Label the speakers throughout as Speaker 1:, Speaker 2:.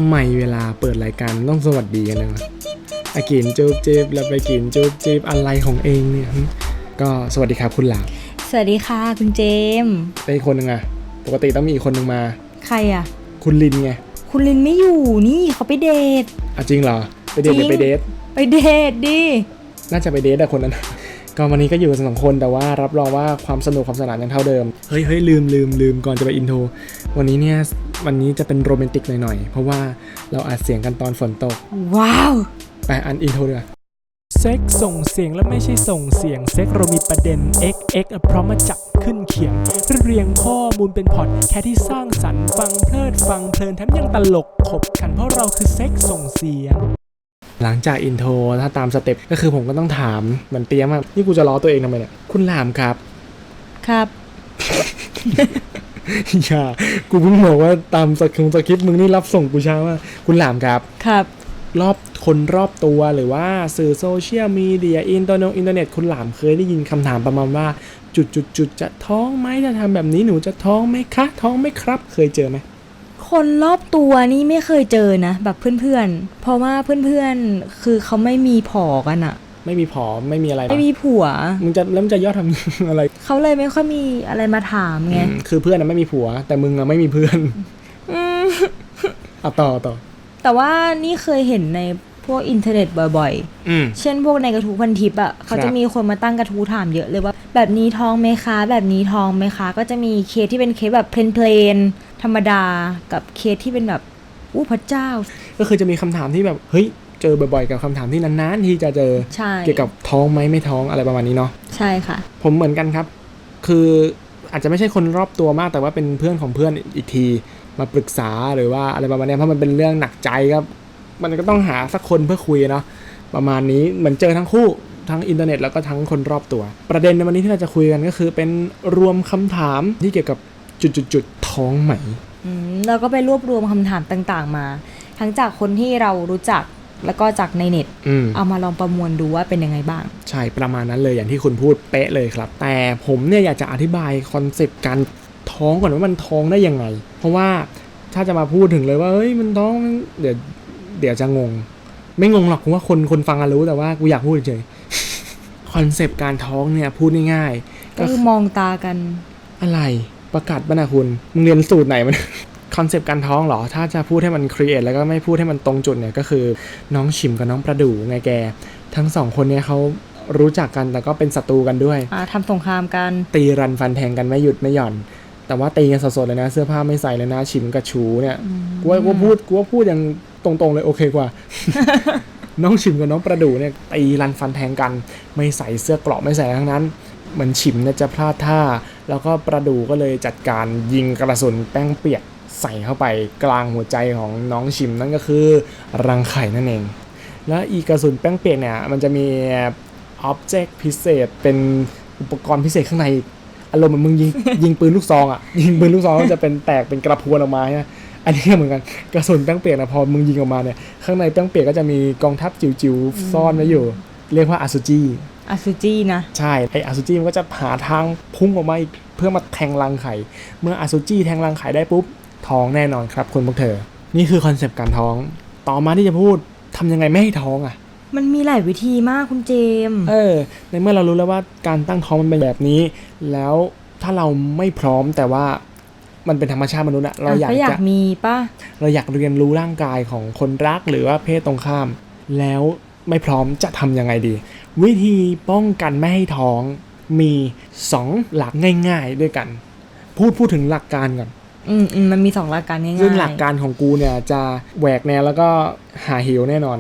Speaker 1: ำไมเวลาเปิดรายการต้องสวัสดีกันนะอากินจูบจีบแล้วไปกินจูบจีบอะไรของเองเนี่ยก็สวัสดีครับคุณหลาบ
Speaker 2: สวัสดีค่ะคุณเจมส์
Speaker 1: ได้คนหนึ่งอะปกติต้องมีอีกคนหนึ่งมา
Speaker 2: ใครอะ
Speaker 1: คุณลินไง
Speaker 2: คุณลินไม่อยู่นี่เขาไปเดท
Speaker 1: จริงเหรอไปเดทหรือไปเดท
Speaker 2: ไปเดทดิ
Speaker 1: น่าจะไปเดทอะคนนั้นก็วันนี้ก็อยู่กัน2 คนแต่ว่ารับรองว่าความสนุกความสนานยังเท่าเดิมเฮ้ยลืมก่อนจะไปอินโทรวันนี้จะเป็นโรแมนติกหน่อยๆเพราะว่าเราอัดเสียงกันตอนฝนตก
Speaker 2: ว้าว
Speaker 1: ไปอันอินโทรด้วยเซ็กส่งเสียงและไม่ใช่ส่งเสียงเซ็กเรามีประเด็น XX พร้อมมาจับขึ้นเขียงเรียงข้อมูลเป็นพอดแค่ที่สร้างสรรค์ฟังเพลิดฟังเพลินแถมยังตลกขบขันเพราะเราคือเซ็กส่งเสียงหลังจากอินโทรถ้าตามสเต็ปก็คือผมก็ต้องถามเหมือนเตรียมอ่ะนี่กูจะล้อตัวเองทำไมเนี่ยคุณหลามครับอย่ากูเพิ่งบอกว่าตามสคริปต์มึงนี่รับส่งกูช้ามากคุณหลามครับคนรอบตัวหรือว่าสื่อโซเชียลมีเดียอินเทอร์เน็ตคุณหลามเคยได้ยินคำถามประมาณว่าจุดจะท้องไหมจะทำแบบนี้หนูจะท้องไหมคะท้องไหมครับเคยเจอไหม
Speaker 2: คนรอบตัวนี่ไม่เคยเจอนะแบบเพื่อนๆเพราะว่าเพื่อนๆคือเขาไม่มีผอกันอะ
Speaker 1: ไม่มีผอไม่มีอะไร
Speaker 2: ไม่มีผัว
Speaker 1: มึงจะย่อทำอะไร
Speaker 2: เขาเลยไม่ค่อยมีอะไรมาถามไง
Speaker 1: คือเพื่อนไม่มีผัวแต่มึงอะไม่มีเพื่อนต่อ
Speaker 2: แต่ว่านี่เคยเห็นในพวกอินเทอร์เน็ตบ่อยๆเช่นพวกในกระทู้พันทิปอ่ะเขาจะมีคนมาตั้งกระทู้ถามเยอะเลยว่าแบบนี้ท้องไหมคะแบบนี้ท้องไหมคะก็จะมีเคสที่เป็นเคสแบบเพลนธรรมดากับเคสที่เป็นแบบพระเจ้า
Speaker 1: ก็คือจะมีคำถามที่แบบเฮ้ยเจอบ่อยๆกับคำถามที่นานๆที่จะเจอเกี่ยวกับท้องไหมไม่ท้องอะไรประมาณนี้เนาะ
Speaker 2: ใช่ค่ะ
Speaker 1: ผมเหมือนกันครับคืออาจจะไม่ใช่คนรอบตัวมากแต่ว่าเป็นเพื่อนของเพื่อนอีกทีมาปรึกษาหรือว่าอะไรประมาณนี้เพราะมันเป็นเรื่องหนักใจครับมันก็ต้องหาสักคนเพื่อคุยเนาะประมาณนี้เหมือนเจอทั้งคู่ทั้งอินเทอร์เน็ตแล้วก็ทั้งคนรอบตัวประเด็นในวันนี้ที่เราจะคุยกันก็คือเป็นรวมคำถามที่เกี่ยวกับจุดท้องไหม
Speaker 2: เราก็ไปรวบรวมคำถามต่างๆมาทั้งจากคนที่เรารู้จักแล้วก็จากในเน็ตเอามาลองประมวลดูว่าเป็นยังไงบ้าง
Speaker 1: ใช่ประมาณนั้นเลยอย่างที่คุณพูดเป๊ะเลยครับแต่ผมเนี่ยอยากจะอธิบายคอนเซปต์การท้องก่อนว่ามันท้องได้ยังไงเพราะว่าถ้าจะมาพูดถึงเลยว่าเฮ้ยมันท้องเดี๋ยวจะงงไม่งงหรอกผมว่าคนฟังรู้แต่ว่ากูอยากพูดเฉยคอนเซปต์การท้องเนี่ยพูดง่าย
Speaker 2: ๆก็คือมองตากัน
Speaker 1: อะไรประกาศบ้านะคุณมึงเรียนสูตรไหนมันคอนเซปต์การท้องเหรอถ้าจะพูดให้มันครีเอทแล้วก็ไม่พูดให้มันตรงจุดเนี่ยก็คือน้องฉิมกับน้องประดู่ไงแกทั้ง2คนเนี่ยเขารู้จักกันแต่ก็เป็นศัตรูกันด้วย
Speaker 2: ทำสงครามกัน
Speaker 1: ตีรันฟันแทงกันไม่หยุดไม่หย่อนแต่ว่าตีกันสดๆเลยนะเสื้อผ้าไม่ใส่เลยนะฉิมกับชูเนี่ยกูว่าพูดอย่างตรงๆเลยโอเคกว่า น้องฉิมกับน้องประดู่เนี่ยตีรันฟันแทงกันไม่ใส่เสื้อเกราะไม่ใส่ทั้งนั้นเหมือนฉิมเนี่ยจะพลาดท่าแล้วก็ประดู่ก็เลยจัดการยิงกระสุนแป้งเปียกใส่เข้าไปกลางหัวใจของน้องฉิมนั่นก็คือรังไข่นั่นเองแล้วอีกระสุนแป้งเปียกเนี่ยมันจะมีอ็อบเจกต์พิเศษเป็นอุปกรณ์พิเศษข้างในอารมณ์เหมือนมึงยิงปืนลูกซองอ่ะยิงปืนลูกซองก็จะเป็นแตกเป็นกระพวนออกมาใช่ไหมอันนี้เหมือนกันกระสุนแป้งเปียกนะพอมึงยิงออกมาเนี่ยข้างในแป้งเปียกก็จะมีกองทัพจิ๋วๆซ่อนไว้อยู่เรียกว่าอสุจินะใช่ไออสุจิมันก็จะหาทางพุ่งออกมาเพื่อมาแทงรังไข่เมื่ออสุจิแทงรังไข่ได้ปุ๊บท้องแน่นอนครับคุณพวกเธอนี่คือคอนเซปต์การท้องต่อมาที่จะพูดทำยังไงไม่ให้ท้องอ่ะ
Speaker 2: มันมีหลายวิธีมากคุณเจม
Speaker 1: ในเมื่อเรารู้แล้วว่าการตั้งท้องมันเป็นแบบนี้แล้วถ้าเราไม่พร้อมแต่ว่ามันเป็นธรรมชาติมนุษย์อะเราอยาก
Speaker 2: มีป่ะ
Speaker 1: เราอยากเรียนรู้ร่างกายของคนรักหรือว่าเพศตรงข้ามแล้วไม่พร้อมจะทำยังไงดีวิธีป้องกันไม่ให้ท้องมี2หลักง่ายๆด้วยกันพูดถึงหลักการก่อน
Speaker 2: มันมี2หลักการง่ายๆ
Speaker 1: ซึ่งหลักการของกูเนี่ยจะแหวกแนวแล้วก็หาเหวแน่นอน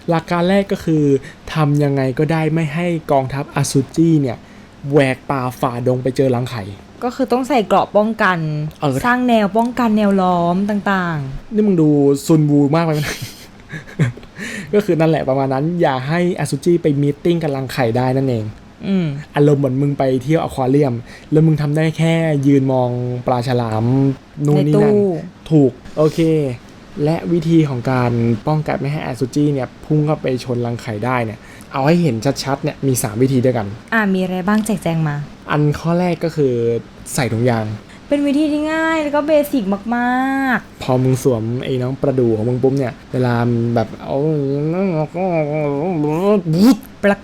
Speaker 1: หลักการแรกก็คือทำยังไงก็ได้ไม่ให้กองทัพอสุจิเนี่ยแหวกป่าฝ่าดงไปเจอรังไข่
Speaker 2: ก็คือต้องใส่เกราะป้องกันสร้างแนวป้องกันแนวล้อมต่าง
Speaker 1: ๆนี่มึงดูซุนวูมากไปมั้ย ก็คือนั่นแหละประมาณนั้นอย่าให้อสุจิไปมีตติ้งกับรังไข่ได้นั่นเองอารมณ์เหมือนมึงไปเที่ยวอควาเรียมแล้วมึงทำได้แค่ยืนมองปลาฉลามนู่นนี่นั่นถูกโอเคและวิธีของการป้องกันไม่ให้อสุจิเนี่ยพุ่งเข้าไปชนรังไข่ได้เนี่ยเอาให้เห็นชัดๆเนี่ยมี3วิธีด้วยกัน
Speaker 2: มีอะไรบ้างแจกแจงมา
Speaker 1: อันข้อแรกก็คือใส่ถุงยาง
Speaker 2: เป็นวิธีที่ง่ายแล้วก็เบสิกมาก
Speaker 1: พอมึงสวมไอ้น้องประดูของมึงปุ๊บเนี่ยเวลาแบบเอา
Speaker 2: ๆปลัก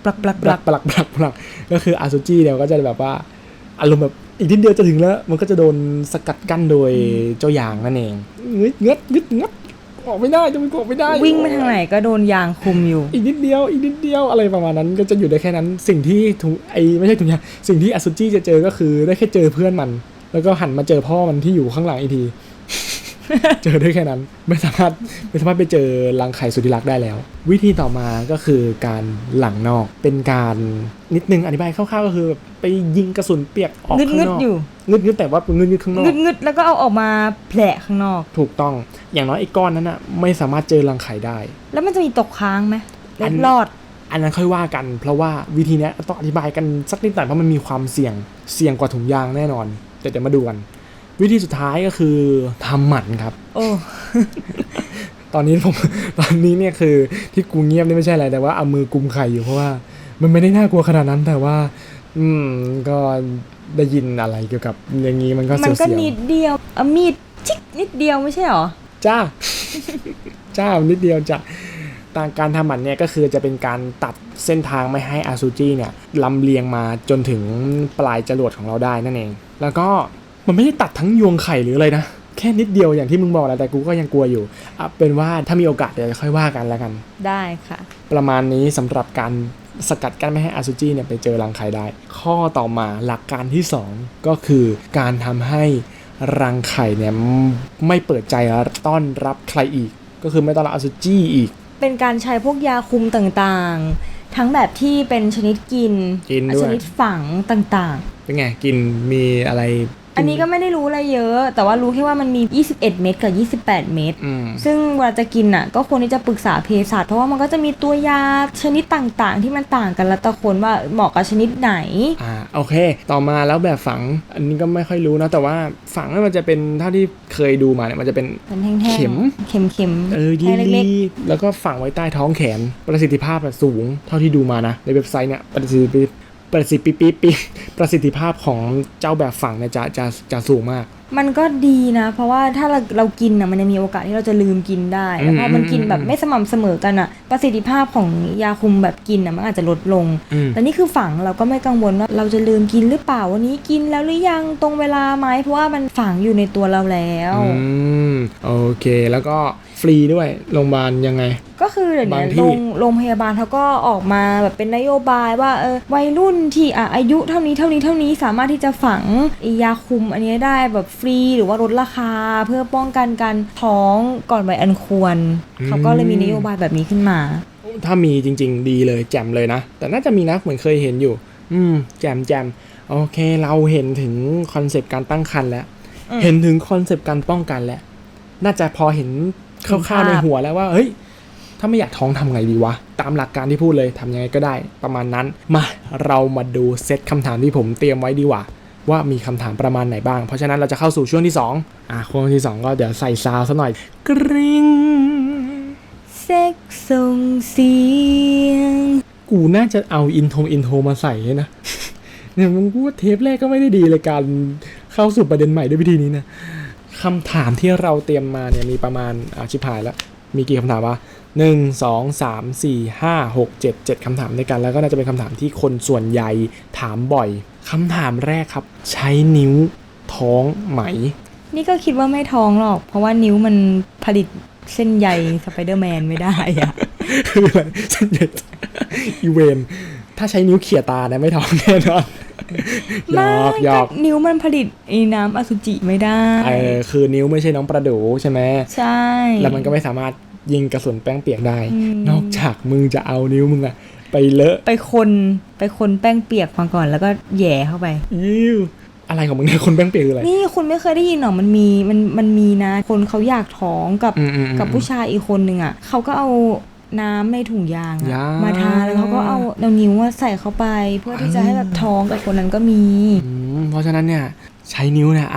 Speaker 1: ก็คืออาซูจิเนี่ยก็จะแบบว่าอารมณ์แบบอีกนิดเดียวจะถึงแล้วมันก็จะโดนสกัดกั้นโดยเจ้ายางนั่นเองงัดออกไม่ได้จะไม่ออกไม่ได้
Speaker 2: วิ่งไปทางไหนก็โดนยางคุมอยู่
Speaker 1: อีกนิดเดียวอะไรประมาณนั้นก็จะอยู่ได้แค่นั้นสิ่งที่ไม่ใช่ถุงยางสิ่งที่อาซูจิจะเจอก็คือได้แค่เจอเพื่อนมันแล้วก็หันมาเจอพ่อมันที่อยู่ข้างหลังอีกที เจอได้แค่นั้นไม่สามารถไปเจอรังไข่สุธิรักษ์ได้แล้ววิธีต่อมาก็คือการหลั่งนอกเป็นการนิดนึงอธิบายคร่าวๆก็คือไปยิงกระสุนเปียกออกข้างนอกงึดแต่ว่าเป็นงึดข้างนอก
Speaker 2: งึดแล้วก็เอาออกมาแผลข้างนอก
Speaker 1: ถูกต้องอย่างน้อยไอ้ก้อนนั้นน่ะไม่สามารถเจอรังไข่ได้
Speaker 2: แล้วมันจะมีตกค้างไหมเล็ดรอด
Speaker 1: อันนั้นค่อยว่ากันเพราะว่าวิธีนี้ต้องอธิบายกันสักนิดหน่อยเพราะมันมีความเสี่ยงกว่าถุงยางแน่นอนแต่เดี๋ยวมาดูกันวิธีสุดท้ายก็คือทำหมันครับ
Speaker 2: โอ้
Speaker 1: ตอนนี้เนี่ยคือที่กูเงียบนี่ไม่ใช่อะไรแต่ว่าเอามือกุมไข่อยู่เพราะว่ามันไม่ได้น่ากลัวขนาดนั้นแต่ว่าก็ได้ยินอะไรเกี่ยวกับอย่างนี้มันก็เสียวๆมัน
Speaker 2: ก็นิดเดียวมีดจิกนิดเดียวไม่ใช่หรอ
Speaker 1: จ้า นิดเดียวจ้ะการทำหมันเนี่ยก็คือจะเป็นการตัดเส้นทางไม่ให้อาซูจิเนี่ยลำเลียงมาจนถึงปลายจรวดของเราได้นั่นเองแล้วก็มันไม่ได้ตัดทั้งยวงไข่หรืออะไรนะแค่นิดเดียวอย่างที่มึงบอกแหละแต่กูก็ยังกลัวอยู่เป็นว่าถ้ามีโอกาสเดี๋ยวค่อยว่ากันแล้วกัน
Speaker 2: ได้ค่ะ
Speaker 1: ประมาณนี้สำหรับการสกัดกั้นไม่ให้อาซูจิเนี่ยไปเจอรังไข่ได้ข้อต่อมาหลักการที่2ก็คือการทำให้รังไข่เนี่ยไม่เปิดใจต้อนรับใครอีกก็คือไม่ต้อนรับอาซูจิอีก
Speaker 2: เป็นการใช้พวกยาคุมต่างๆทั้งแบบที่เป็นชนิดกินชนิดฝังต่าง
Speaker 1: ๆเป็นไงกินมีอะไร
Speaker 2: อันนี้ก็ไม่ได้รู้อะไรเยอะแต่ว่ารู้แค่ว่ามันมี21เม็ดกับ28เม็ดซึ่งเวลาจะกินอ่ะก็ควรที่จะปรึกษาเภสัชเพราะว่ามันก็จะมีตัวยาชนิดต่างๆที่มันต่างกันแล้วแต่คนว่าเหมาะกับชนิดไหน
Speaker 1: โอเคต่อมาแล้วแบบฝังอันนี้ก็ไม่ค่อยรู้นะแต่ว่าฝังมันจะเป็นเท่าที่เคยดูมาเนี่ยมันจะเป็นเข็ม
Speaker 2: เล็ก
Speaker 1: ๆแล้วก็ฝังไว้ใต้ท้องแขนประสิทธิภาพสูงเท่าที่ดูมานะในเว็บไซต์เนี่ยประสิทธิภาพของเจ้าแบบฝังเนี่ยจะสูงมาก
Speaker 2: มันก็ดีนะเพราะว่าถ้าเรากินนะมันจะมีโอกาสที่เราจะลืมกินได้แล้วพอมันกินแบบไม่สม่ำเสมอกันอ่ะประสิทธิภาพของยาคุมแบบกินอ่ะมันอาจจะลดลงแต่นี่คือฝังเราก็ไม่กังวลว่าเราจะลืมกินหรือเปล่าวันนี้กินแล้วหรือยังตรงเวลาไหมเพราะว่ามันฝังอยู่ในตัวเราแล้ว
Speaker 1: โอเคแล้วก็ฟรีด้วยโรงพยาบาลยังไง
Speaker 2: ก็คือเดี๋ยวนี้โรงพยาบาลเขาก็ออกมาแบบเป็นนโยบายว่าวัยรุ่นที่อายุเท่านี้สามารถที่จะฝังยาคุมอันนี้ได้แบบฟรีหรือว่าลดราคาเพื่อป้องกันการท้องก่อนวัยอันควรเขาก็เลยมีนโยบายแบบนี้ขึ้นมา
Speaker 1: ถ้ามีจริงๆดีเลยแจ่มเลยนะแต่น่าจะมีนะเหมือนเคยเห็นอยู่แจ่มโอเคเราเห็นถึงคอนเซปต์การตั้งครรภ์แล้วเห็นถึงคอนเซปต์การป้องกันแล้วน่าจะพอเห็นคร่าวๆในหัวแล้วว่าเฮ้ยถ้าไม่อยากท้องทำไงดีวะตามหลักการที่พูดเลยทำยังไงก็ได้ประมาณนั้นมาเรามาดูเซตคำถามที่ผมเตรียมไว้ดีกว่ามีคำถามประมาณไหนบ้างเพราะฉะนั้นเราจะเข้าสู่ช่วงที่2ช่วงที่2ก็เดี๋ยวใส่ซาวซะหน่อยกริ๊ง
Speaker 2: เซ็กส่งเสียง
Speaker 1: กูน่าจะเอาอินโทรมาใส่นะเนี่ยมึงพูดเทปแรกก็ไม่ได้ดีเลยการเข้าสู่ประเด็นใหม่ด้วยวิธีนี้นะคำถามที่เราเตรียมมาเนี่ยมีประมาณชิบหายแล้วมีกี่คำถามวะ1 2 3 4 5 6 7 คำถามด้วยกันแล้วก็น่าจะเป็นคำถามที่คนส่วนใหญ่ถามบ่อยคำถามแรกครับใช้นิ้วท้องไหม
Speaker 2: นี่ก็คิดว่าไม่ท้องหรอกเพราะว่านิ้วมันผลิตเส้นใยสไปเดอร์แมนไม่ได้อะ
Speaker 1: คืออะไรเส้นใยอีเวนถ้าใช้นิ้วเขี่ยตาเนี่ยไม่ท้องแน่นอน
Speaker 2: ยอกนิ้วมันผลิตน้ำอสุจิไม่ได้
Speaker 1: คือนิ้วไม่ใช่น้องประดูใช่ไหม
Speaker 2: ใช่
Speaker 1: แล้วมันก็ไม่สามารถยิงกระสุนแป้งเปียกได้นอกจากมึงจะเอานิ้วมึงอะไปเลอะ
Speaker 2: ไปคนแป้งเปียกมาก่อนแล้วก็แย่เข้าไป
Speaker 1: อะไรของมึงเนี่ยคนแป้งเปียกคืออะไร
Speaker 2: นี่คุณไม่เคยได้ยินหรอมันมีนะคนเขาอยากท้องกับผู้ชายอีกคนนึงอ่ะเขาก็เอาน้ำในถุงยางมาทาแล้วเขาก็เอานิ้วใส่เข้าไปเพื่อที่จะให้แบบท้องกับคนนั้นก็มี
Speaker 1: เพราะฉะนั้นเนี่ยใช้นิ้วเนี่ย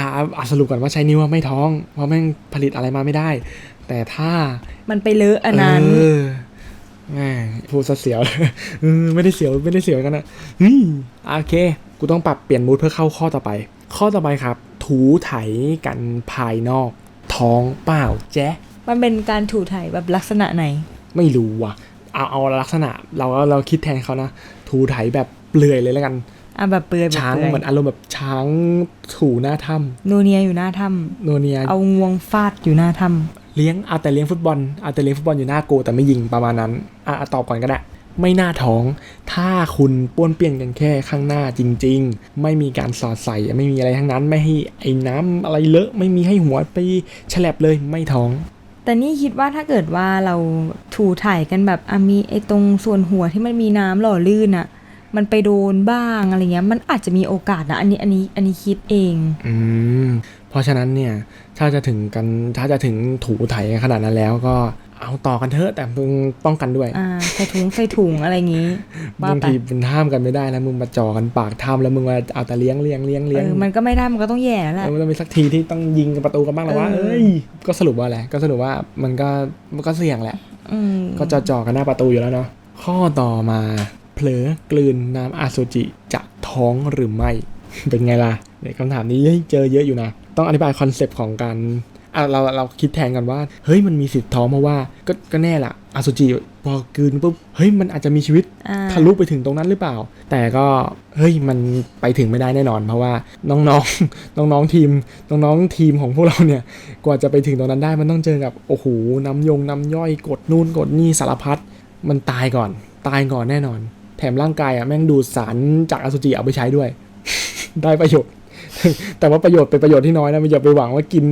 Speaker 1: สรุปก่อนว่าใช้นิ้วว่าไม่ท้องเพราะแม่งผลิตอะไรมาไม่ได้แต่ถ้า
Speaker 2: มันไปเลอะอันนั้น
Speaker 1: พูดซะเสียวไม่ได้เสียวกันนะโอเคกูต้องปรับเปลี่ยนมูดเพื่อเข้าข้อต่อไปครับถุ ถูไถกันภายนอกท้องเปล่าแจ๊ะ
Speaker 2: มันเป็นการถูไถแบบลักษณะไหน
Speaker 1: ไม่รู้ว่ะเอาลักษณะเราคิดแทนเขานะถูไถแบบเปลือยเลยแล้วกัน
Speaker 2: แบบเปลือย
Speaker 1: ช้างเหมือนอารมณ์แบบช้างถูหน้าถ้ำ
Speaker 2: โนเนียอยู่หน้าถ้ำ
Speaker 1: โนเนีย
Speaker 2: เอางวงฟาดอยู่หน้าถ้
Speaker 1: ำเลี้ยงแต่เลี้ยงฟุตบอลอยู่หน้าโกแต่ไม่ยิงประมาณนั้นตอบก่อนก็ได้ไม่น่าท้องถ้าคุณป้วนเปี้ยนกันแค่ข้างหน้าจริงๆไม่มีการสอดใส่ไม่มีอะไรทั้งนั้นไม่ให้ไอ้น้ำอะไรเลอะไม่มีให้หัวไปแฉลบเลยไม่ท้อง
Speaker 2: แต่นี่คิดว่าถ้าเกิดว่าเราถูถ่ายกันแบบมีไอ้ตรงส่วนหัวที่มันมีน้ำหล่อลื่นอะมันไปโดนบ้างอะไรเงี้ยมันอาจจะมีโอกาสนะอันนี้คิดเอง
Speaker 1: เพราะฉะนั้นเนี่ยถ้าจะถึงถูไถขนาดนั้นแล้วก็เอาต่อกันเถอะแต่มึงป้องกันด้วย
Speaker 2: ใส่ถุงอะไรอย่างงี้
Speaker 1: บางทีมันห้ามกันไม่ได้นะมึงมาจ่อกันปากถ้ำแล้วมึงมาเอาแต่เลี้ยง
Speaker 2: มันก็ไม่ได้มันก็ต้องแย่แล้วแหละ
Speaker 1: มันต้องมีสักทีที่ต้องยิงประตูกันบ้างแล้วว่าก็สรุปว่าอะไรก็สรุปว่ามันก็เสี่ยงแหละก็จ่อกันหน้าประตูอยู่แล้วเนาะข้อต่อมาเผลอกลืนน้ำอสุจิจะท้องหรือไม่เป็นไงล่ะเนี่ยคำถามนี้เจอเยอะอยู่นะต้องอธิบายคอนเซปต์ของการเราคิดแทนกันว่าเฮ้ยมันมีสิทธิ์ท้องเพราะว่าก็แน่ละอสุจิพอกลืนปุ๊บเฮ้ยมันอาจจะมีชีวิตทะลุไปถึงตรงนั้นหรือเปล่าแต่ก็เฮ้ยมันไปถึงไม่ได้แน่นอนเพราะว่าน้องทีมของพวกเราเนี่ยกว่าจะไปถึงตรงนั้นได้มันต้องเจอกับโอ้โหน้ำย่อยกดนู่นกดนี่สารพัดมันตายก่อนแน่นอนแถมร่างกายแม่งดูดสารจากอสุจิเอาไปใช้ด้วย ได้ประโยชน์ แต่ว่าประโยชน์เป็นประโยชน์ที่น้อยนะมันอย่าไปหวังว่ากิน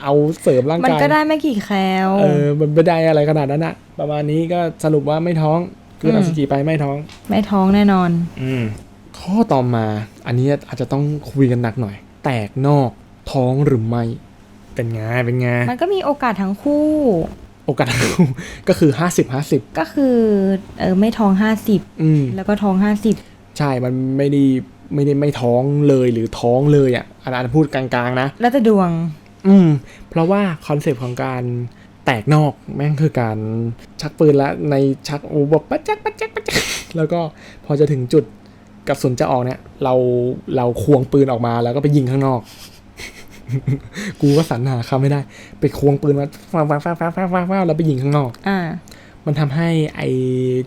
Speaker 1: เอาเสริมร่างกาย
Speaker 2: มันก็ได้ไม่กี่แคล
Speaker 1: มันไม่ได้อะไรขนาดนั้นอะประมาณนี้ก็สรุปว่าไม่ท้องคืออสุจิไปไม่ท้อง
Speaker 2: แน่นอน
Speaker 1: ข้อต่อมาอันนี้อาจจะต้องคุยกันหนักหน่อยแตกนอกท้องหรือไม่เป็นไง
Speaker 2: มันก็มีโอกาสทั้งคู่
Speaker 1: ก็คือ50-50
Speaker 2: ก็คือไม่ท้อง50แล้วก็ท้อง50
Speaker 1: ใช่มันไม่ได้ไม่ท้องเลยหรือท้องเลยอาจารย์พูดกลางๆนะ
Speaker 2: แล้วแต่ดวง
Speaker 1: เพราะว่าคอนเซปต์ของการแตกนอกแม่งคือการชักปืนแล้วในชักแบบปัจจักแล้วก็พอจะถึงจุดกระสุนจะออกเนี่ยเราควงปืนออกมาแล้วก็ไปยิงข้างนอก กูก็สรรหาคำไม่ได้ไปควงปืนมาฟ้าแล้วไปยิงข้างนอกมันทำให้ไอ้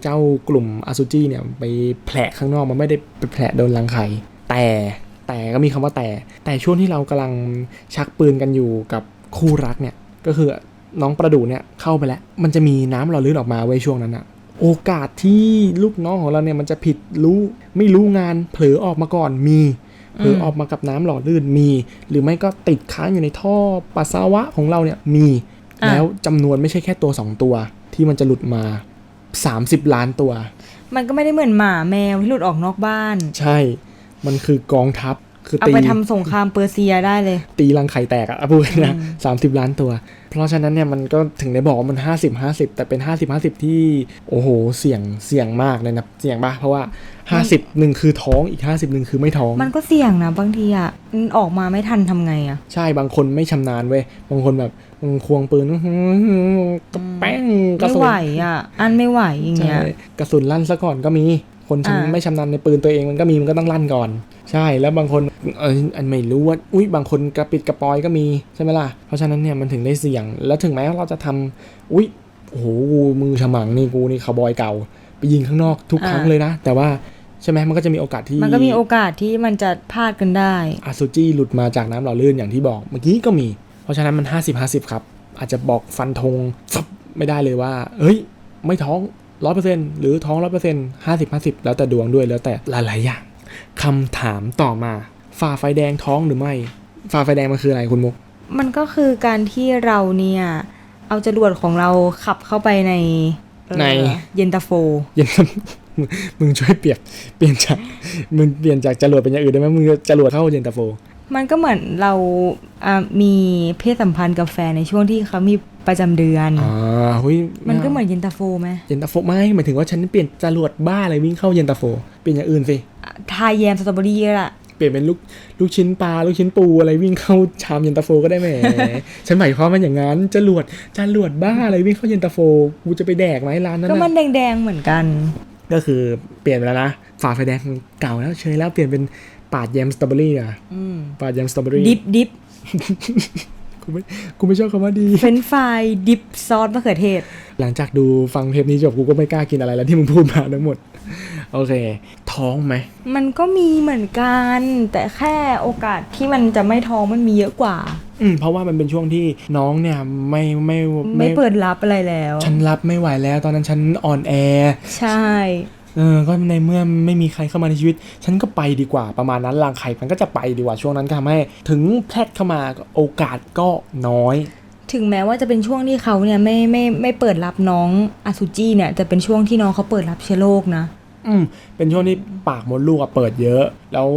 Speaker 1: เจ้ากลุ่มอสุจิเนี่ยไปแผลข้างนอกมันไม่ได้ไปแผลโดนรังไข่แต่ก็มีคำว่าแต่ช่วงที่เรากำลังชักปืนกันอยู่กับคู่รักเนี่ยก็คือน้องประดูเนี่ยเข้าไปแล้วมันจะมีน้ำหล่อลื่นออกมาไว้ช่วงนั้นอะโอกาสที่ลูกน้องของเราเนี่ยมันจะผิดไม่รู้งานเผลอออกมาก่อนมีเผลอออกมากับน้ำหล่อลื่นมีหรือไม่ก็ติดค้างอยู่ในท่อปัสสาวะของเราเนี่ยมีแล้วจำนวนไม่ใช่แค่ตัว2ตัวที่มันจะหลุดมา30ล้านตัว
Speaker 2: มันก็ไม่ได้เหมือนหมาแมวที่หลุดออกนอกบ้าน
Speaker 1: ใช่มันคือกองทัพคือ
Speaker 2: เอาไปทำสงครามเปอร์เซียได้เลย
Speaker 1: ตีรังไข่แตกพูดนะ30ล้านตัวเพราะฉะนั้นเนี่ยมันก็ถึงได้บอกว่ามัน50-50แต่เป็น50-50ที่โอ้โหเสี่ยงมากเลยนะเสี่ยงป่ะเพราะว่า50นึงคือท้องอีก50นึงคือไม่ท้อง
Speaker 2: มันก็เสี่ยงนะบางทีออกมาไม่ทันทำไง
Speaker 1: ใช่บางคนไม่ชำนาญเว้ยบางคนแบบควงปืนกระแป้ง
Speaker 2: กระสุนไม่ไหวอันไม่ไหวอย่างเงี้ย
Speaker 1: กระสุนลั่นซะก่อนก็มีคนไม่ชำนาญในปืนตัวเองมันก็ต้องลั่นก่อนใช่แล้วบางคนอันไม่รู้ว่าบางคนกระปิดกระปอยก็มีใช่ไหมล่ะเพราะฉะนั้นเนี่ยมันถึงได้เสี่ยงแล้วถึงแม้ว่าเราจะทำโอ้โหมือฉมังนี่กูนี่คาวบอยเก่าไปยิงข้างนอกทุกครั้งเลยนะแต่ว่าใช่ไหมมันก็จะมีโอกาสที่
Speaker 2: มันจะพลาดกันได้
Speaker 1: อสุจิหลุดมาจากน้ำหล่อลื่นอย่างที่บอกเมื่อกี้ก็มีเพราะฉะนั้นมัน50-50ครับอาจจะบอกฟันธงไม่ได้เลยว่าเฮ้ยไม่ท้อง 100% หรือท้อง 100% 50-50 แล้วแต่ดวงด้วยแล้วแต่หลายๆอย่างคำถามต่อมาฝ่าไฟแดงท้องหรือไม่ฝ่าไฟแดงมันคืออะไรคุณมุก
Speaker 2: มันก็คือการที่เราเนี่ยเอาจรวดของเราขับเข้าไปในเย็นตาโฟ
Speaker 1: มึงช่วยเปลี่ยนจากจรวดเป็นอย่างอื่นได้ไหมมึงจรวดเข้าเย็นตาโฟ
Speaker 2: มันก็เหมือนเรามีเพศสัมพันธ์กับแฟนในช่วงที่เขามีประจำเดือนมันก็เหมือนเย็นตาโฟไหม
Speaker 1: เย็นตาโฟไม่หมายถึงว่าฉันเปลี่ยนจรวดบ้าอะไรวิ่งเข้าเย็นตาโฟเปลี่ยนอย่างอื่นสิ
Speaker 2: ทาแยมสตรอเบอรี่ล่ะ
Speaker 1: เปลี่ยนเป็นลูกชิ้นปลาลูกชิ้นปูอะไรวิ่งเข้าชามเย็นตาโฟก็ได้แหม ฉันหมายความว่าอย่างนั้นจรวดบ้าอะไรวิ่งเข้าเย็นตาโฟกูจะไปแดกไหมร้านนั้น
Speaker 2: ก็มันแดงๆเหมือนกัน
Speaker 1: ก็คือเปลี่ยนไปแล้วนะฝ่าไฟแดงเก่าแล้วเชยแล้วเปลี่ยนเป็น ปาดแยมสตรอเบอรี่อ่ะปาดแยมสตรอเบอรี่
Speaker 2: ดิบ
Speaker 1: กูไม่ชอบคำว่าดี
Speaker 2: เฟรนช์ฟรายดิบซอสมะเขือเทศ
Speaker 1: หลังจากดูฟังเทปนี้จบกูก็ไม่กล้ากินอะไรแล้วที่มึงพูดมาทั้งหมดโอเคท้องไหม
Speaker 2: มันก็มีเหมือนกันแต่แค่โอกาสที่มันจะไม่ท้องมันมีเยอะกว่า
Speaker 1: เพราะว่ามันเป็นช่วงที่น้องเนี่ย
Speaker 2: ไม่เปิดรับอะไรแล้ว
Speaker 1: ฉันรับไม่ไหวแล้วตอนนั้นฉันอ่อนแอ
Speaker 2: ใช่
Speaker 1: ก็ในเมื่อไม่มีใครเข้ามาในชีวิตฉันก็ไปดีกว่าประมาณนั้นรังไข่มันก็จะไปดีกว่าช่วงนั้นทำให้ถึงแพทย์เข้ามาโอกาสก็น้อย
Speaker 2: ถึงแม้ว่าจะเป็นช่วงที่เขาเนี่ยไม่เปิดรับน้องอสุจิเนี่ยจะเป็นช่วงที่น้องเขาเปิดรับเชื้อโรคนะ
Speaker 1: เป็นช่วงที่ปากมดลูกเปิดเยอะแล้ว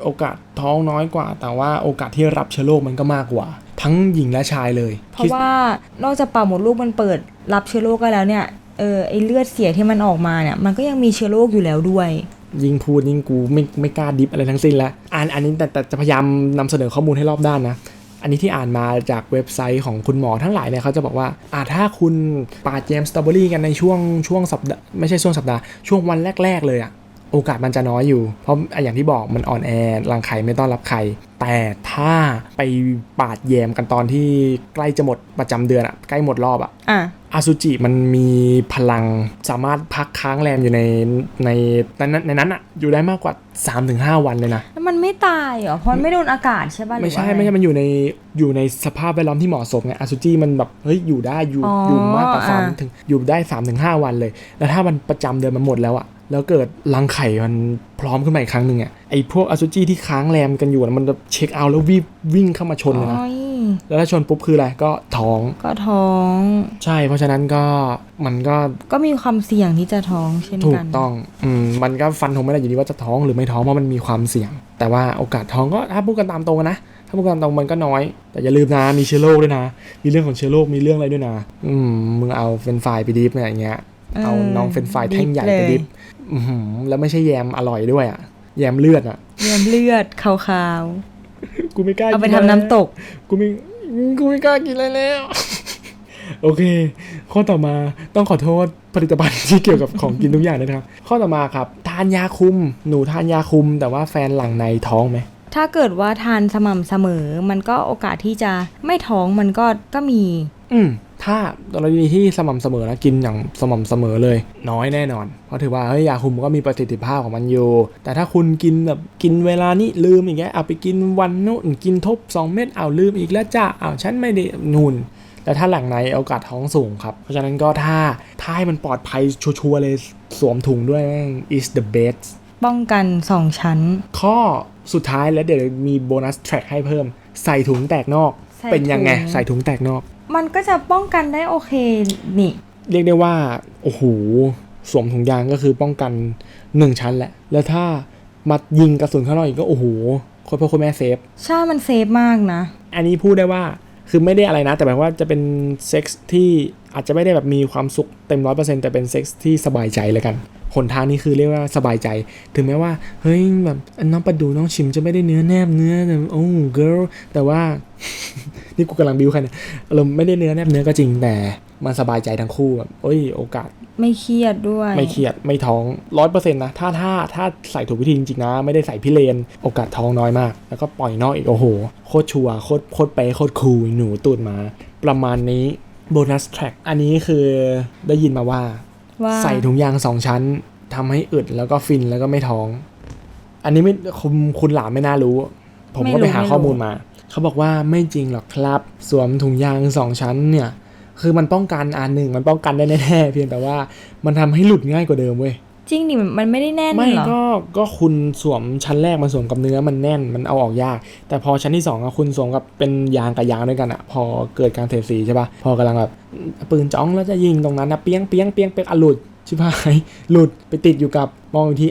Speaker 1: โอกาสท้องน้อยกว่าแต่ว่าโอกาสที่รับเชื้อโรคมันก็มากกว่าทั้งหญิงและชายเลย
Speaker 2: เพราะว่านอกจากปากมดลูกมันเปิดรับเชื้อโรคก็แล้วเนี่ยไอเลือดเสียที่มันออกมาเนี่ยมันก็ยังมีเชื้อโรคอยู่แล้วด้วย
Speaker 1: ยิ่งพูดยิ่งกูไม่กล้าดิฟอะไรทั้งสิ้นแล้วอันนี้แต่จะพยายามนำเสนอข้อมูลให้รอบด้านนะอันนี้ที่อ่านมาจากเว็บไซต์ของคุณหมอทั้งหลายเนี่ยเขาจะบอกว่าถ้าคุณปาดแยมสตรอเบอรี่กันในช่วงสัปดาห์ไม่ใช่ช่วงสัปดาห์ช่วงวันแรกๆเลยโอกาสมันจะน้อยอยู่เพราะอย่างที่บอกมันอ่อนแอรังไข่ไม่ต้อนรับไข่แต่ถ้าไปปาดแยมกันตอนที่ใกล้จะหมดประจำเดือนใกล้หมดรอบอสุจิมันมีพลังสามารถพักค้างแรมอยู่ในนั้นอยู่ได้มากกว่า 3-5 วันเลยนะ
Speaker 2: แล้วมันไม่ตายเหรอเพราะไม่โดนอากาศใช่ป่ะ
Speaker 1: ไม่ใช่มันอยู่ในสภาพแวดล้อมที่เหมาะสมไงอสุจิมันแบบอยู่ได้อยู่มากกว่า3ถึงอยู่ได้ 3-5 วันเลยแล้วถ้ามันประจำเดือนมันหมดแล้วแล้วเกิดรังไข่มันพร้อมขึ้นมาอีกครั้งนึงไอ้พวกอสุจิที่ค้างแรมกันอยู่มันจะเช็คเอาท์แล้ววิ่งเข้ามาชนเลยนะแล้วถ้าชนปุ๊บคืออะไรก็ท้องใช่เพราะฉะนั้นมัน
Speaker 2: ก็มีความเสี่ยงที่จะท้องเช่นกัน
Speaker 1: ถูกต้องมันก็ฟันธงไม่ได้อยู่ดีว่าจะท้องหรือไม่ท้องเพราะมันมีความเสี่ยงแต่ว่าโอกาสท้องก็ถ้าพูดกันตามตรงนะถ้าพูดกันตรงมันก็น้อยแต่อย่าลืมนะมีเชื้อโรคด้วยนะมีเรื่องของเชื้อโรคมีเรื่องอะไรด้วยนะมึงเอาเฟรนช์ฟรายไปดิฟอย่างเงี้ยเอาน้องเฟรนช์ฟรายแท่งใหญ่ไปดิฟแล้วไม่ใช่แยมอร่อยด้วยแยมเลือด
Speaker 2: แยมเลือดขาว
Speaker 1: ๆกูไม่กล้า
Speaker 2: เอาไปทำน้ำตก
Speaker 1: กูไม่กล้ากินเลยแล้วโอเคข้อต่อมาต้องขอโทษผลิตภัณฑ์ที่เกี่ยวกับของกินทุกอย่างนะครับข้อต่อมาครับทานยาคุมหนูทานยาคุมแต่ว่าแฟนหลังในท้องไหม
Speaker 2: ถ้าเกิดว่าทานสม่ำเสมอมันก็โอกาสที่จะไม่ท้องมันก็มี
Speaker 1: ถ้ากรณีที่สม่ำเสมอนะกินอย่างสม่ำเสมอเลยน้อยแน่นอนเพราะถือว่ายาคุมก็มีประสิทธิภาพของมันอยู่แต่ถ้าคุณกินแบบกินเวลานี้ลืมอย่างเงี้ยไปกินวันนู้นกินทบ2 เม็ดลืมอีกแล้วจ้าฉันไม่ได้นูนแต่ถ้าหลังในโอกาสท้องสูงครับเพราะฉะนั้นก็ถ้าให้มันปลอดภัยชัวร์เลยสวมถุงด้วย is the best
Speaker 2: ป้องกัน2ชั้น
Speaker 1: ข้อสุดท้ายแล้วเดี๋ยวมีโบนัสแทร็กให้เพิ่มใส่ถุงแตกนอกเป็นยังไงใส่ถุงแตกนอก
Speaker 2: มันก็จะป้องกันได้โอเคนี่
Speaker 1: เรียกได้ว่าโอ้โหสวมถุงยางก็คือป้องกัน1ชั้นแหละแล้วถ้ามายิงกระสุนข้างนอกอีกก็โอ้โหโคตรพ่อโคตรแม่เซฟ
Speaker 2: ใช่มันเซฟมากนะ
Speaker 1: อันนี้พูดได้ว่าคือไม่ได้อะไรนะแต่หมายว่าจะเป็นเซ็กส์ที่อาจจะไม่ได้แบบมีความสุขเต็ม 100% แต่เป็นเซ็กส์ที่สบายใจเลยกันหนทางนี้คือเรียกว่าสบายใจถึงแม้ว่าเฮ้ยแบบน้องประดูน้องชิมจะไม่ได้เนื้อแนบเนื้อโอ้เกิร์ลแต่ว่า นี่กูกำลังบิวใครเนี่ยเราไม่ได้เนื้อแนบเนื้อก็จริงแต่มันสบายใจทั้งคู่แบบโอกาส
Speaker 2: ไม่เครียดด้วย
Speaker 1: ไม่เครียดไม่ท้อง 100% นะถ้าใส่ถูกวิธีจริงๆนะไม่ได้ใส่พิเรนโอกาสท้องน้อยมากแล้วก็ปล่อยนอกอีกโอ้โหโคตรชัวร์โคตรเป๊ะโคตรคูลหนูตูดมาประมาณนี้โบนัสแทร็กอันนี้คือได้ยินมาว่าใส่ถุงยาง2 ชั้นทำให้อึดแล้วก็ฟินแล้วก็ไม่ท้องอันนี้ไม่คุณหลามไม่น่ารู้ผมก็ไปหาข้อมูลมาเขาบอกว่าไม่จริงหรอกครับสวมถุงยาง2 ชั้นเนี่ยคือมันป้องกันอันหนึ่งมันป้องกันได้แน่ๆเพียงแต่ว่ามันทำให้หลุดง่ายกว่าเดิมเว้ย
Speaker 2: จริงดิมันไม่ได้แน่นหรอไม่
Speaker 1: ก็คุณสวมชั้นแรกมาสวมกับเนื้อมันแน่นมันเอาออกยากแต่พอชั้นที่2คุณสวมกับเป็นยางกับยางด้วยกันพอเกิดการเสียดสีใช่ป่ะพอกำลังแบบปืนจ้องแล้วจะยิงตรงนั้นเปี้ยงหลุดชิบหายหลุดไปติดอยู่กับมองอีกที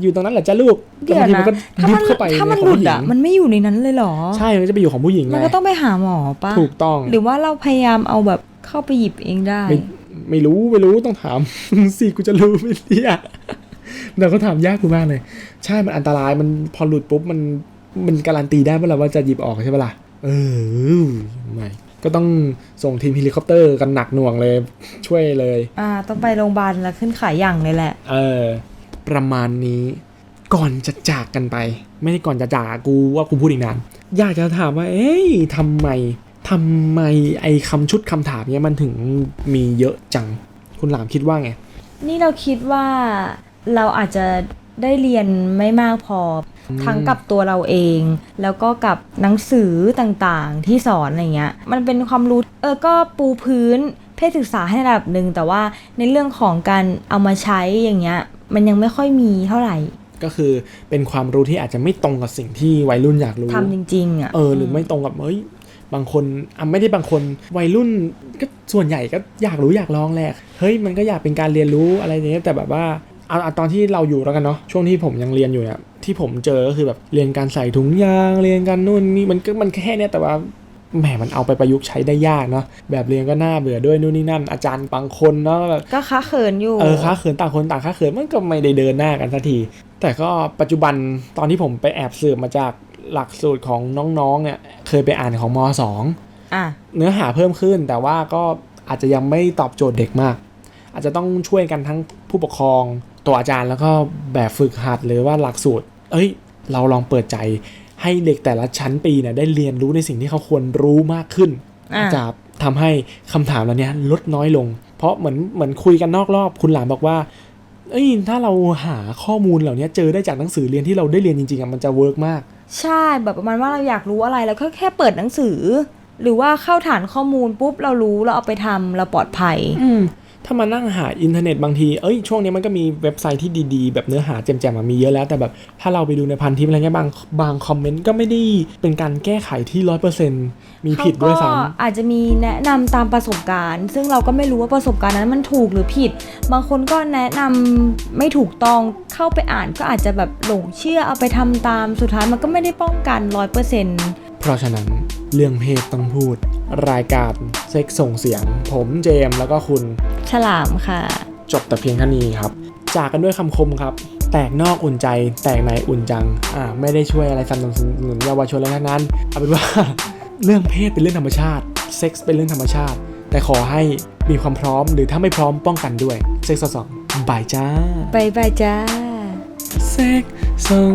Speaker 1: อยู่ตรงนั้นแหละจ้าลูก
Speaker 2: แล้วบางทีมันก็ดิฟเข้าไปถ้ามันหลุดมันไม่อยู่ในนั้นเลยหรอ
Speaker 1: ใช่มันจะไปอยู่ของผู้หญิง
Speaker 2: มันก็ต้องไปหาหมอป่ะ
Speaker 1: ถูกต้อง
Speaker 2: หรือว่าเราพยายามเอาแบบเข้าไปหยิบเองได้
Speaker 1: ไม่รู้ต้องถาม สิกูจะรู้ไม่ได้เราก็ถามยากกูมากเลยใช่มันอันตรายมันพอหลุดปุ๊บมันการันตีได้เมื่อไหร่ว่าจะหยิบออกใช่ปะล่ะไม่ก็ต้องส่งทีมเฮลิคอปเตอร์กันหนักหน่วงเลยช่วยเลย
Speaker 2: ต้องไปโรงพยาบาลแล้วขึ้นขายอย่างเลยแหละ
Speaker 1: ประมาณนี้ก่อนจะจากกันไป ไม่ได้ก่อนจะจ่ากูว่ากูพูดอีกนานอยากจะถามว่าเอ้ยทำไมไอ้คำชุดคำถามเนี้ยมันถึงมีเยอะจังคุณหลามคิดว่าไง
Speaker 2: นี่เราคิดว่าเราอาจจะได้เรียนไม่มากพอทั้งกับตัวเราเองแล้วก็กับหนังสือต่างๆที่สอนอะไรเงี้ยมันเป็นความรู้ก็ปูพื้นเพศศึกษาให้ระดับหนึ่งแต่ว่าในเรื่องของการเอามาใช้อย่างเงี้ยมันยังไม่ค่อยมีเท่าไหร่
Speaker 1: ก็คือเป็นความรู้ที่อาจจะไม่ตรงกับสิ่งที่วัยรุ่นอยากรู้
Speaker 2: ทำจริงๆอ่ะ
Speaker 1: หรือไม่ตรงกับบางคนไม่ได้บางคนวัยรุ่นก็ส่วนใหญ่ก็อยากรู้อยากลองแหละเฮ้ยมันก็อยากเป็นการเรียนรู้อะไรอย่างเงี้ยแต่แบบว่าเอาตอนที่เราอยู่แล้วกันเนาะช่วงที่ผมยังเรียนอยู่เนี่ยที่ผมเจอก็คือแบบเรียนการใส่ถุงยางเรียนการนู่นนี่มันแค่เนี้ยแต่ว่าแหมมันเอาไปประยุกต์ใช้ได้ยากเนาะแบบเรียนก็น่าเบื่อด้วยนู่นนี่นั่นอาจารย์บางคนเนาะแบบ
Speaker 2: ก็ค้าเขินอยู่
Speaker 1: ค้าเขินต่างคนต่างค้าเขินมันก็ไม่ได้เดินหน้ากันสักทีแต่ก็ปัจจุบันตอนที่ผมไปแอบสืบมาจากหลักสูตรของน้องๆเนี่ยเคยไปอ่านของม.2 เนื้อหาเพิ่มขึ้นแต่ว่าก็อาจจะยังไม่ตอบโจทย์เด็กมากอาจจะต้องช่วยกันทั้งผู้ปกครองตัวอาจารย์แล้วก็แบบฝึกหัดหรือว่าหลักสูตรเราลองเปิดใจให้เด็กแต่ละชั้นปีเนี่ยได้เรียนรู้ในสิ่งที่เขาควรรู้มากขึ้นจะทำให้คำถามเหล่านี้ลดน้อยลงเพราะเหมือนคุยกันนอกรอบคุณหลานบอกว่าถ้าเราหาข้อมูลเหล่านี้เจอได้จากหนังสือเรียนที่เราได้เรียนจริงๆมันจะเวิร์กมาก
Speaker 2: ใช่แบบประมาณว่าเราอยากรู้อะไรแล้วก็แค่เปิดหนังสือหรือว่าเข้าฐานข้อมูลปุ๊บเรารู้เราเอาไปทำเราปลอดภัย
Speaker 1: ถ้ามานั่งหาอินเทอร์เน็ตบางทีช่วงนี้มันก็มีเว็บไซต์ที่ดีๆแบบเนื้อหาแจ่มๆมีเยอะแล้วแต่แบบถ้าเราไปดูในพันทิปอะไรเงี้ยบางคอมเมนต์ก็ไม่ได้เป็นการแก้ไขที่ 100% มีผิดด้วยซ้ำ
Speaker 2: อาจจะมีแนะนำตามประสบการณ์ซึ่งเราก็ไม่รู้ว่าประสบการณ์นั้นมันถูกหรือผิดบางคนก็แนะนำไม่ถูกต้องเข้าไปอ่านก็อาจจะแบบหลงเชื่อเอาไปทำตามสุดท้ายมันก็ไม่ได้ป้องกัน 100%
Speaker 1: เพราะฉะนั้นเรื่องเพศต้องพูดรายการเซ็กส่งเสียงผมเจมแล้วก็คุณ
Speaker 2: ฉลามค่ะ
Speaker 1: จบแต่เพียงเท่านี้ครับจากกันด้วยคำคมครับแตกนอกอุ่นใจแตกในอุ่นจังไม่ได้ช่วยอะไรสนับสนุนเยาวชนอะไรทั้งนั้นเอาเป็นว่าเรื่องเพศเป็นเรื่องธรรมชาติเซ็กส์เป็นเรื่องธรรมชาติแต่ขอให้มีความพร้อมหรือถ้าไม่พร้อมป้องกันด้วยเซ็กส์2บายจ้า
Speaker 2: บายจ้า
Speaker 1: เซ็กส่ง